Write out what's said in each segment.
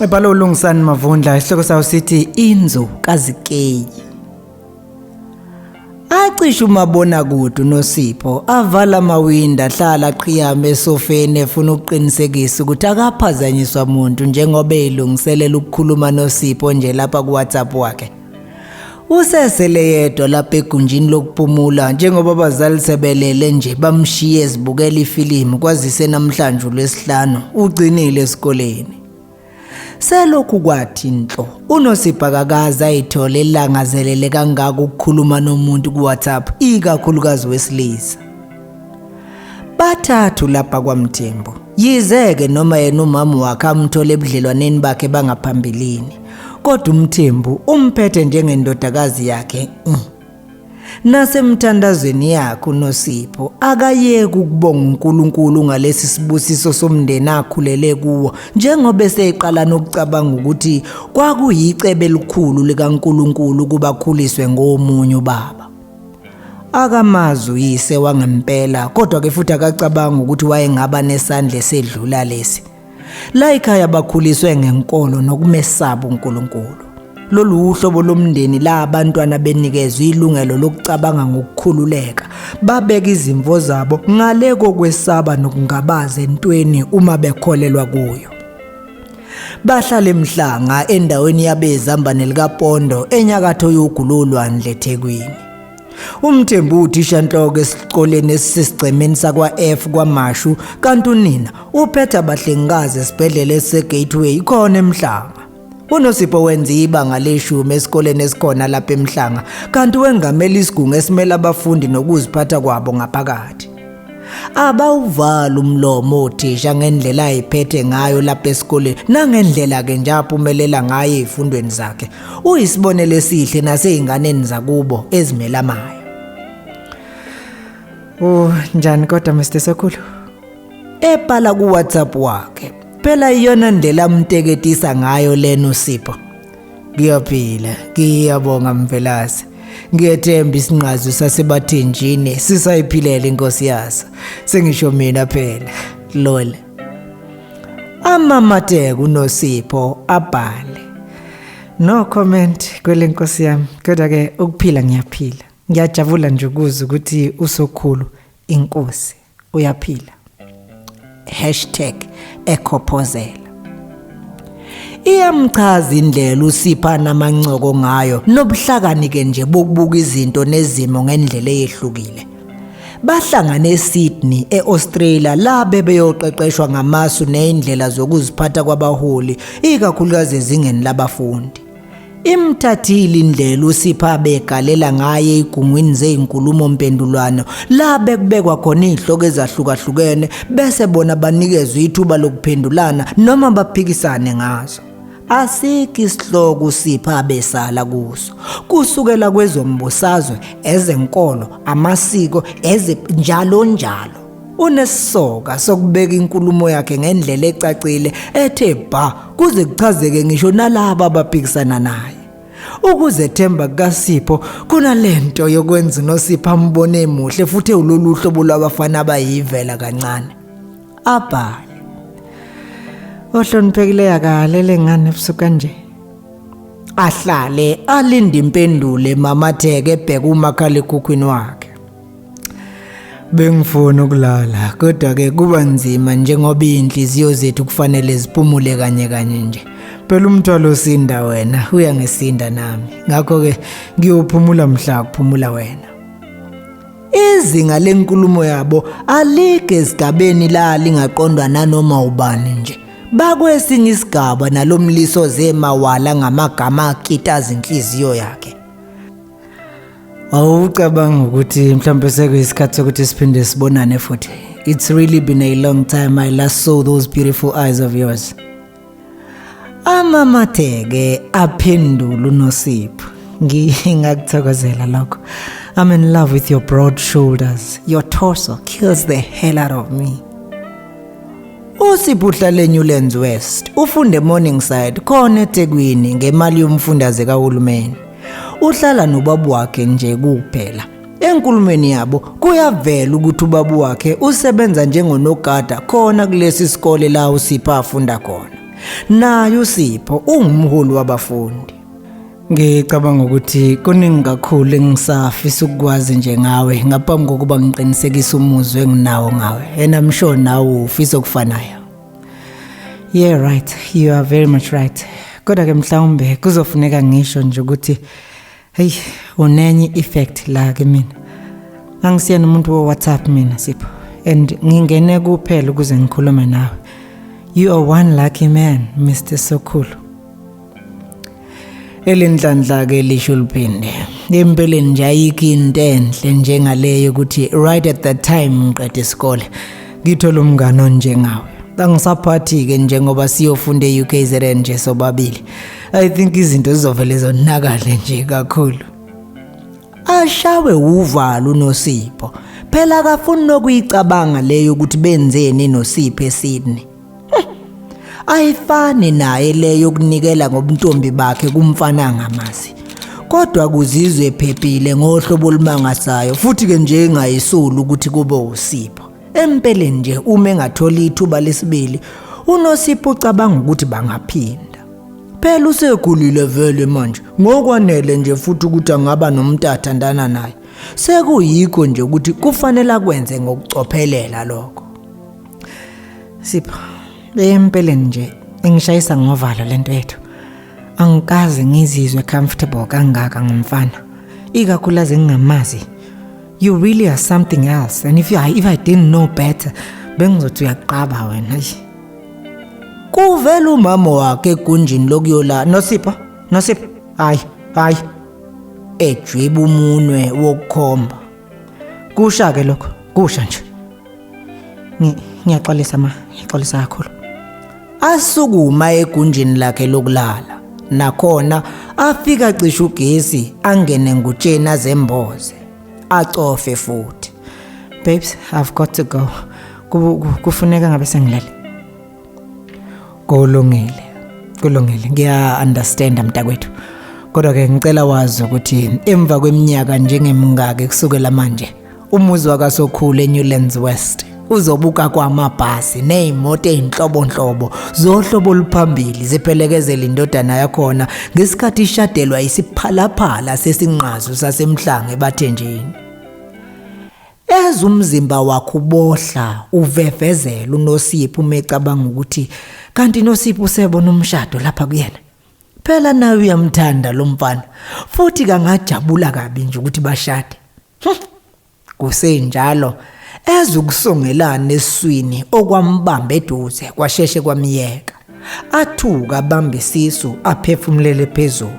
Ebhala Lungisani Mavundla isihloko sawo sithi Inzu KaZikeyi. Acisha umabona kude uNosipho avala amawindi ahlala aqhiyama esofeni efuna ukuqinisekisa ukuthi akaphazanyiswa umuntu njengoba elungiselela ukukhuluma noSipho nje lapha kuWhatsApp wakhe. Usesele yedwa lapha egunjini lokuphumula njengoba abazali sebelele nje bamshiye ezibukela ifilimu kwazise namhlanje uLwesihlanu ugcinile esikoleni. Selokhu kwathi inhlo uNosipho akakaza ayithole elangazelele kangaka ukukhuluma nomuntu kuWhatsApp ikakhulukazi wesilisa. Bathathu lapha kwaMthembu yizeke noma yena umama wakhe amthole ebudlelwaneni bakhe bangaphambilini kodwa uMthembu umphethe njengendodakazi yakhe. Nasemthandazweni yakhe uNosipho akayeke ukubonga uNkulunkulu ngalesi sibusiso somndeni akhulele kuwo njengoba eseqala nokucabanga ukuthi kwakuyicebe elikhulu likaNkulunkulu kuba khuliswe ngomunye ubaba. Akamazi uyise wangempela kodwa ke futhi akacabanga ukuthi wayengaba nesandla esedlula lesi. La ekhaya bakhuliswe ngenkolo nokumesaba uNkulunkulu. Lolu uhlobo lomndeni la abantwana benikezwe ilungelo lokucabanga ngokukhululeka babeka izimvo zabo ngale kokwesaba nokungabaza entweni uma bekholelwa kuyo. Bahlala emhlanga endaweni yabezambane likaPondo enyakatho yogulolwandle eThekwini. uMthembu uthishanhloko esikoleni esisegcemeni sakwa-F kwaMashu kanti unina uphetha abahlengikazi esibhedlela eseGateway khona emhlanga. uNosipho wenza ibanga le-10 esikoleni esikhona lapha emhlanga kanti wengamela isigungu esimele abafundi nokuziphatha kwabo ngaphakathi. Abawuvala umlomo othisha ngendlela ayiphethe ngayo lapha esikoleni nangendlela ke nje aphumelela ngayo ezifundweni zakhe. Uyisibonelo esihle naseyinganeni zakubo ezimelamayo. Njani kodwa Mr. Sokhulu? Ebhala kuWhatsApp wakhe. Phela iyona ndlela amteketisa ngayo lena uSipho. Ngiyaphila, ngiyabonga mvelase. Ngiyethemba isinqazo sasebathenjini sisayiphilele inkosi yaso. Sengisho mina phela. Lol. Amamateko uNosipho abhale. No comment kwele nkosi yami. Kodwa ke ukuphila ngiyaphila. Ngiyajabula nje ukuzwa ukuthi uSokhulu inkosi uyaphila. #ekhophozela. Iyamchaza indlela uSipho namancoko ngayo nobuhlakani ke nje bokubuka izinto nezimo ngendlela eyehlukile. Bahlangana eSydney eAustralia la bebeyoqeqeshwa ngamasu neindlela zokuziphatha kwabaholi ikakhulukazi ezingeni labafundi. Imthathile indlela uSipho abegalela ngaye igungwini zezinkulumo mpendulwano la bekubekwa khona izihloko ezahlukahlukene bese bona banikezwe ithuba lokuphendulana noma baphikisane ngazo. Asikho isihloko uSipho abesala kuso kusukela kwezombusazwe ezenkolo amasiko njalo njalo. Unesisoka sokubeka inkulumo yakhe ngendlela ecacile ethe bha kuze kuchazeke ngisho nalabo abaphikisana naye. Ukuzethemba kukaSipho kunalento yokwenza uNosipho ambone emuhle futhi ulolu hlobo lwabafana abayivela kancane. Abhale. Ohloniphekile yakalele ngane ebusuku kanje. Ahlale alinde impendulo emamatheke ebheka umakhalekhukhwini wakhe. Bengifuna ukulala kodwa ke kuba nzima njengoba inhliziyo zethu kufanele ziphumule kanye kanye nje. Phela umthwalo usinda wena uyangisinda nami. Ngakho ke ngiyophumula mhla kuphumula wena. Izinga lenkulumo yabo alike esigabeni la lingaqondwa nanoma ubani nje. Bakwesinye isigaba nalomliso zemawala ngamagama akitaza inhliziyo yakhe. Awucabanga ukuthi mhlawumbe sekuyisikhathi sokuthi siphinde sibonane futhi. It's really been a long time I last saw those beautiful eyes of yours. Amamatheke aphendula uNosipho. Ngingakuthokozela lokho. I'm in love with your broad shoulders. Your torso kills the hell out of me. uSipho uhlala eNewlands West. Ufunde Morningside khona eThekwini ngemali yomfundaze kaHulumeni. Uhlala nobabu wakhe nje kuphela. Enkulumeni yabo kuyavela ukuthi ubabu wakhe usebenza njengonogada khona kulesi sikole la uSipho afunda khona. naye uSipho ungumholi wabafundi. Ngicabanga ukuthi kuningi kakhulu engisafisa ukwazi nje ngawe ngaphambi kokuba ngiqinisekise umuzwa enginawo ngawe, and I'm sure nawe ufisa ukufanayo. Yeah, right, you are very much right. Kodwa ke mhlawumbe kuzofuneka ngisho nje ukuthi hey, unenye effect la ke mina. Angisiyena umuntu wo WhatsApp mina Sipho, and ngingene kuphela ukuze ngikhulume nawe. You are one lucky man, Mr. Sokhulu. Elendlandla ke lisho liphinde. Empeleni nje ayikho into enhle njengaleyo ukuthi right at that time ngiqeda isikole ngithola umngane onjengawe. Angisaphathi ke njengoba siyofunda eUKZN nje sobabili. I think izinto zizovele zonakale nje kakhulu. Ashawe uvalo noSipho. Phela akafuni nokuyicabanga leyo ukuthi benzeni noSipho eSydney. Ayifani naye leyo kunikela ngobuntombi bakhe kumfana ngamazi. Kodwa kuzizwe ephephile ngohlobo olumangasayo futhi ke nje engayisuli ukuthi kube uSipho. Empeleni nje uma engathola ithuba lesibili unoSipho ucabanga ukuthi bangaphinda. Phela usekhulile vele manje ngokwanele nje futhi ukuthi angaba nomntata ndana naye. Sekuyikho nje ukuthi kufanele akwenze ngokucophelela lokho. Sipho, empeleni nje engishayisa ngovalo lento yethu. Angikaze ngizizwe comfortable kangaka ngomfana. Ikakhulukazi ngingamazi. You really are something else, and if I didn't know better, bengizothi uyaqaba wena. Kuvela umama wakhe egunjini lokuyola noSipho. Hayi. Ejweba umunwe wokukhomba. Kusha ke lokho, kusha nje. Ngiyaxolisa kakhulu. Asukuma egunjini lakhe lokulala. Nakhona afika cisha ugesi angene ngutshena zemboze. Acofe futhi. Babes, I've got to go. Kufuneka ngabe sengilele. Kulungile. Ngiya-understand mntakwethu. Kodwa ke ngicela wazi ukuthi emva kweminyaka njengemingaki kusukela manje, umuzi wakaSokhulu eNewlands West uzobuka kwamabhasi nezimoto ezinhlobonhlobo zohlobo oluphambili ziphelekezela indodana yakhona ngesikhathi ishadelwa isiphalaphala sesinqazo sasemhlanga ebathenjeni. Ezumzimba wakhe ubohla uvevezela unoSipho umecabanga ukuthi kanti noSipho usebona umshado lapha kuyena. Phela nawe uyamthanda lo mfana futhi kangajabula kabi nje ukuthi bashade. Kusenjalo ezukusongelana eswini okwambamba eduze kwasheshe kwamiyeka. Athuka abambe isisu aphefumulele phezulu.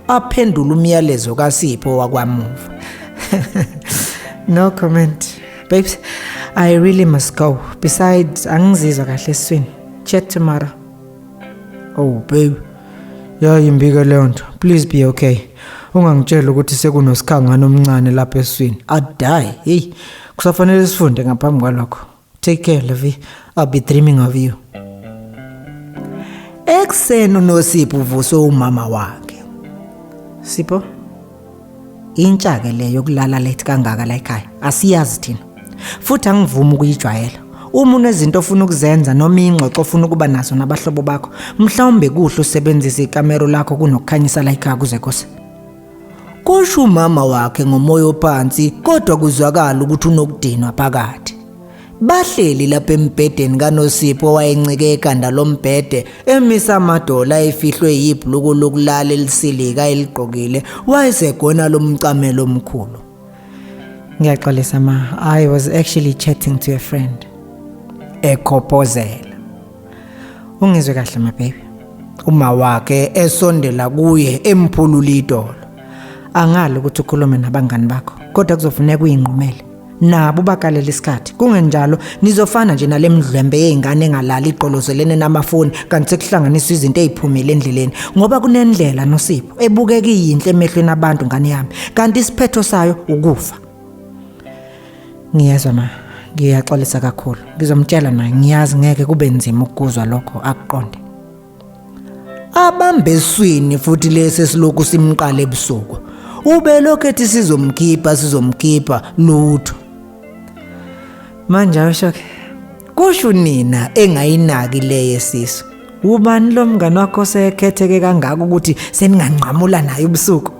Aphendula umyalezo kaSipho wakwamuva. No comment. Babes, I really must go. Besides, angizizwa kahle eswini. Chat tomorrow. Oh, babe. Yayimbika leyo nto. Please be okay. Ungangitshela ukuthi sekunosikhangana omncane lapha eswini. Adayi, hey. Kusafanele sifunde ngaphambi kwalokho. Take care, Levi. I'll be dreaming of you. Ekseni unoSipho uvuswe umama wakhe. Sipho? Intsha ke leyo kulala lethi kangaka la ekhaya. Asiyazi thina. Futhi angivumi ukuyijwayela. Uma unezinto ofuna ukuzenza noma ingxoxo ofuna ukuba nazo nabahlobo bakho, mhlawumbe kuhle usebenzise ikamera lakho kunokukhanyisa la ekhaya kuze kose. Kusho umama wakhe ngomoya ophansi kodwa kuzwakala ukuthi unokudinwa phakathi. Bahleli lapha embhedeni kaNoSipho wayencike ekhanda lombhede emisa amadola efihlwe yibhluku lokulala elisilika eligqokile wayesegona lomcamelo omkhulu. Ngiyaxolisa ma, I was actually chatting to a friend. Ekhophozela. Ungizwe kahle my baby. Uma wakhe esondela kuye emphulula idolo. Angalo ukuthi ukhulume nabangani bakho kodwa kuzofuneka uyinqumele. Nabo bakalela isikhathi. Kungenjalo nizofana nje nalemdlwembe yezingane engalali iqolozelene namafoni kanti sekuhlanganiswa izinto eziphumile endleleni ngoba kunendlela noSipho ebukeka iyinhle emehlweni abantu ngane yami kanti isiphetho sayo ukufa. Ngiyezwa ma, ngiyaxolisa kakhulu. Ngizomtshela naye ngiyazi ngeke kube nzima ukuzwa lokho akuqonde. Abambeswini futhi lesi siloku simqala ebusuku. Ube lokhethi sizomkhipha lutho. Manje awusho kusho nina engayinaki le yesiso. Ubani lo mngane wakho sekhetheke kangaka ukuthi seninganqamula naye ubusuku?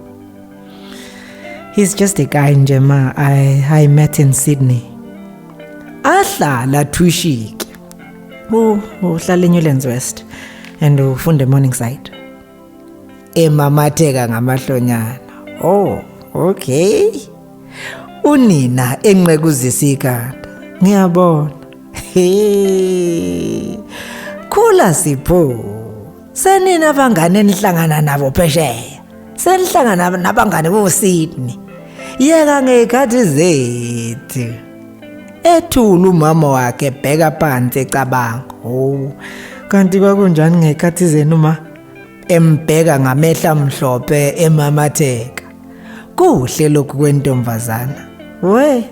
He's just a guy nje ma I met in Sydney. Ahlala Twishike. Uhlala eNewlands West and ufunda eMorningside. Emamatheka ngamahlonyana. Oh, okay. Unina enqekuzisa ikhanda. Ngiyabona. Hey. Khula Sipho. Senina abangane nihlangana nabo phesheya. Senihlangana nabangane boSydney. Yeka ngekhathi zethu. Ethula umama wakhe bheka phansi ecabanga. Oh. Kanti kwakunjani ngekhathi zenu ma? Embheka ngamehla amhlophe emamatheka. Kuhle lokhu kwentombazana. We.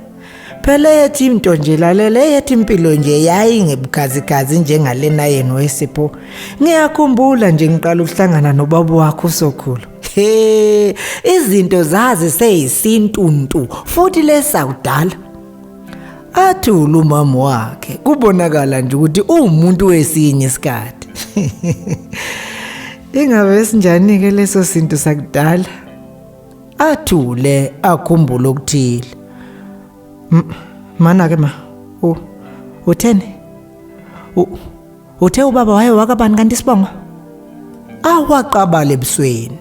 Phela yethi into nje lalele yethi impilo nje yayi ngebukhazikhazi njengalena yenu weSipho. Ngiyakhumbula nje ngiqala ukuhlangana nobaba wakho uSokhulu. He, izinto zazi seyisintuntu futhi lesakudala. Athula umama wakhe kubonakala nje ukuthi umuntu wesinye isikhathi. Ingabe sinjani ke leso sinto sakudala? Athule akhumbula ukuthile. Mana ke ma. Utheni? Uthe ubaba waye wakabani kanti Sibongo? Awaqabala ebusweni.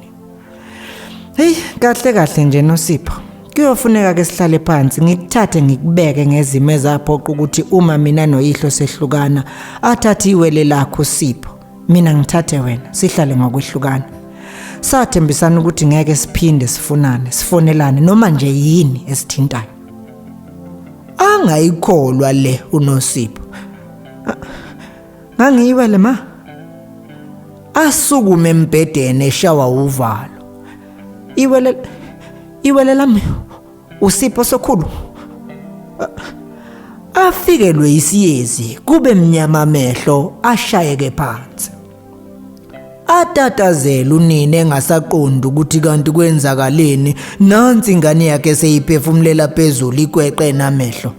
Hey, kahle nje noSipho. Kuyofuneka ke sihlale phansi ngikuthathe ngikubeke ngezimo ezaphoqa ukuthi uma mina noyihlo sehlukana athathe iwele lakho Sipho. Mina ngithathe wena sihlale ngokwehlukana. Sathembisana ukuthi ngeke siphinde sifunane, sifonelane noma nje yini esithintayo. Angayikholwa le unoSipho. Ngangiyiwele ma. Asukume embhedeni eshawa uvalo. Iwele lami uSipho Sokhulu. Afikelwe isiyezi kube mnyama amehlo ashayeke phansi. Atatazela unina engasaqondi ukuthi kanti kwenzakaleni nansi ingane yakhe seyiphefumulela phezulu ikweqe namehlo.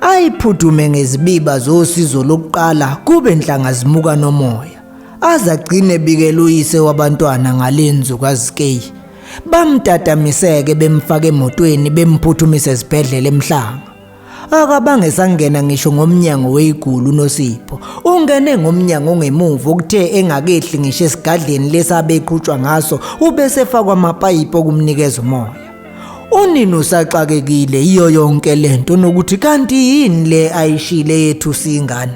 Ayiphuthume ngezibiba zosizo lokuqala kube enhlanga zimuka nomoya. Azagcine bikela uyise wabantwana ngalenzu KaZikeyi. Bamtatamiseke bemfake emotweni bemphuthumise esibhedlela emhlanga. Akabange sangena ngisho ngomnyango weigulu unoSipho. Ungene ngomnyango ongemuva okuthe engakehli ngisho esigadleni lesabeqhutshwa ngaso ubese fakwa amapayipi okumnikeza umoya. Unina usaxakekile iyo yonke lento nokuthi kanti yini le ayishile yethu singane.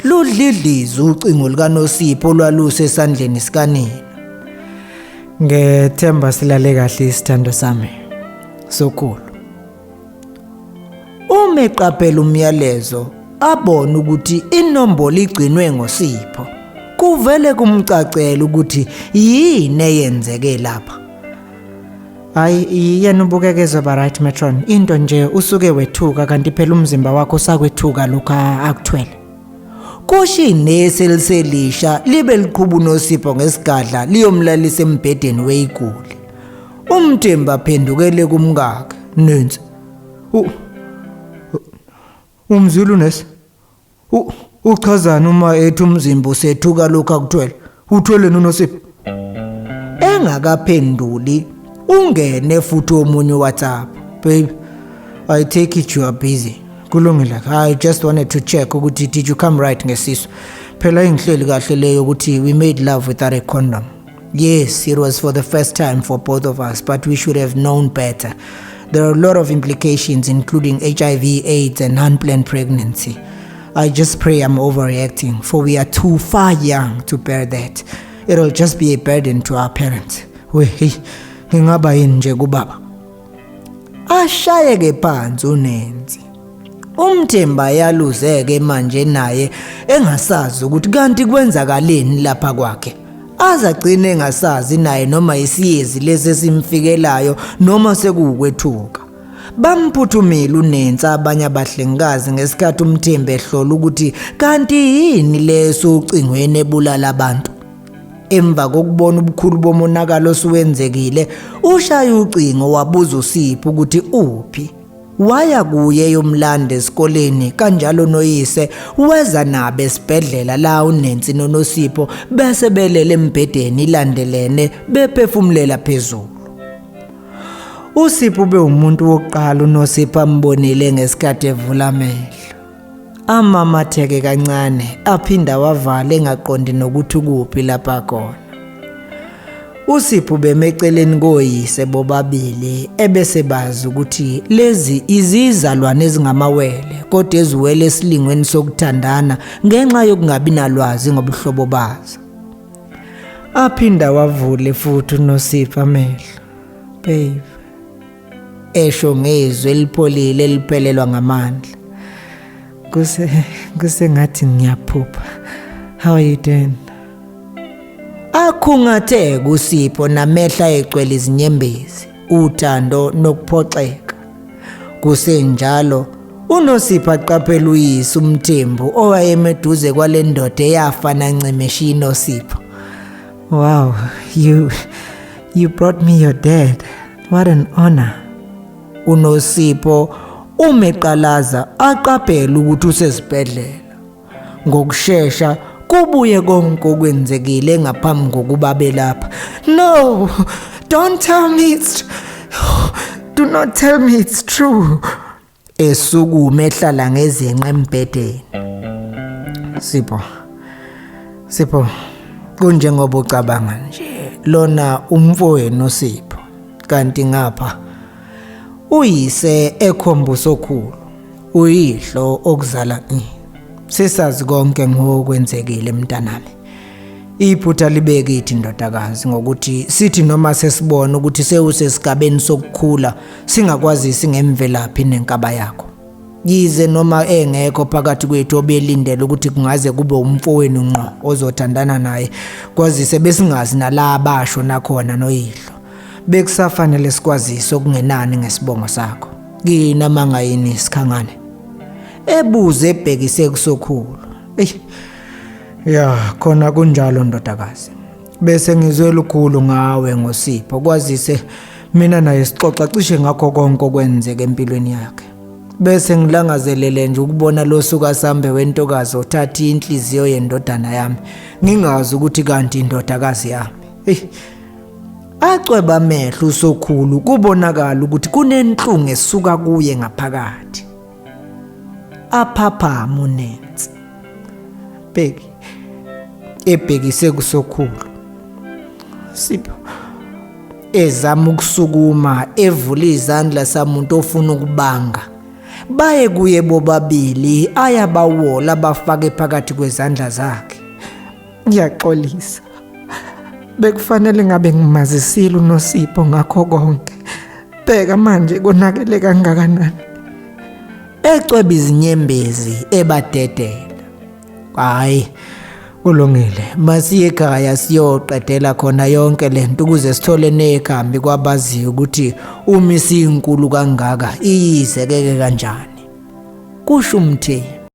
Ludlidliza ucingo likaNoSipho lwaluse esandleni sikanina. Ngethemba silale kahle isithando sami Sokhulu. Umeqaphela umyalezo abona ukuthi inombolo igcinwe ngoSipho. Kuvele kumcacela ukuthi yini eyenzeke lapha. Hayi yena ubukekezwe ba right matron. Into nje usuke wethuka kanti phela umzimba wakho usakwethuka lokho akuthwele. Kushine seliselisha libe liqhubu unoSipho ngesigadla liyomlalisa embhedeni weiguli. Umthemba aphendukele kumngaka nensi. Umzulu nesi. Uchazani uma ethi umzimba usethuka lokho akuthwele? Uthwele noSipho. Engakaphenduli ungene futhi omunye WhatsApp. Babe, I take it you are busy. Kulungile. I just wanted to check ukuthi did you come right ngesiso. Phela ingihleli kahle leyo ukuthi we made love without a condom. Yes, it was for the first time for both of us, but we should have known better. There are a lot of implications including HIV, AIDS and unplanned pregnancy. I just pray I'm overreacting, for we are too far young to bear that. It'll just be a burden to our parents. Ngingaba yini nje kubaba? Ashayeke phansi unenzi. Umthemba yaluzeke manje naye engasazi ukuthi kanti kwenzakaleni lapha kwakhe. Azagcine engasazi naye noma isiyezi lesesimfikelayo noma sekukwethuka. Bamphuthumile unensi abanye abahlengikazi ngesikhathi umthemba ehlola ukuthi kanti yini leso ucingweni ebulala abantu. Emva kokubona ubukhulu bomonakalo osuwenzekile, ushaya ucingo wabuza uSipho ukuthi uphi. waya kuye yomlanda esikoleni kanjalo noyise weza nabe esibhedlela la uNensi noNosipho bese belele embhedeni ilandelene bephefumulela phezulu. uSipho ube umuntu wokuqala uNosipho ambonile ngesikhathi evula amehlo. Amamatheke kancane aphinda wavala engaqondi nokuthi kuphi lapha khona. uSipho bemeceleni koyise bobabili ebese bazi ukuthi lezi izizalwane ezingamawele kodwa eziwele esilingweni sokuthandana ngenxa yokungabi nalwazi ngobuhlobo bazo. Aphinda wavule futhi uNosipho amehlo. Babe, esho ngezwi elipholile eliphelelwa ngamandla. Kusengathi ngiyaphupha. How are you doing? Akhungatheka uSipho namehla egcwele izinyembezi, uthando nokuphoxeka. Kusenjalo uNosipho aqaphela uyise uMthembu owayemeduze kwale ndoda eyafana ncemeshini noSipho. Wow, you brought me your dad. What an honor. uNosipho umeqalaza aqaphela ukuthi usesibhedlela. Ngokusheshsha kubuye konke okwenzekile ngaphambi kokuba belapha. No, don't tell me it's do not tell me it's true. Esukume ehlala ngezenqa embhedeni. Sipho kunjengoba ucabanga nje lona umfowenu uSipho kanti ngapha uyise ekhombuso okhulu uyihlo okuzala sisazi konke ngokwenzekile mntanami. Iphutha libeke ithi ndodakazi ngokuthi sithi noma sesibona ukuthi sewusesigabeni sokukhula singakwazisi ngemvelaphi nenkaba yakho. Yize noma engekho phakathi kwethu obelindele ukuthi kungaze kube umfowenu ngqo ozothandana naye kwazise besingazi nalabo basho nakhona noyihlo. Bekusafanele sikwazise okungenani ngesibongo sakho. Kina mangayini isikhangane. Ebuze ebhekise kusokhulu. Ya, khona kunjalo ndodakazi. Bese ngizwe lukhulu ngawe ngoSipho kwazise mina naye sixoxa cishe ngakho konke okwenzeka empilweni yakhe. Bese ngilangazelele nje ukubona lo suka sambe wentokazi othatha inhliziyo yendodana yami ngingazi ukuthi kanti indodakazi yami. Acweba amehlo usokhulu kubonakala ukuthi kunenhlungu esuka kuye ngaphakathi. Aphaphama uNensi. Ebhekise kusokhulu. Sipho ezama ukusukuma evula izandla samuntu ofuna ukubanga. Baye kuye bobabili ayabawola bafake phakathi kwezandla zakhe. Ngiyaxolisa. Bekufanele ngabe ngimazisile uNosipho ngakho konke. Bheka manje konakele kangakanani. Ecweba izinyembezi ebadedela. Hayi kulungile masiye ekhaya siyoqedela khona yonke lento ukuze sithole nekhambi kwabaziyo ukuthi uma isinkulu kangaka iyizekeke kanjani. Kusho uMthembu.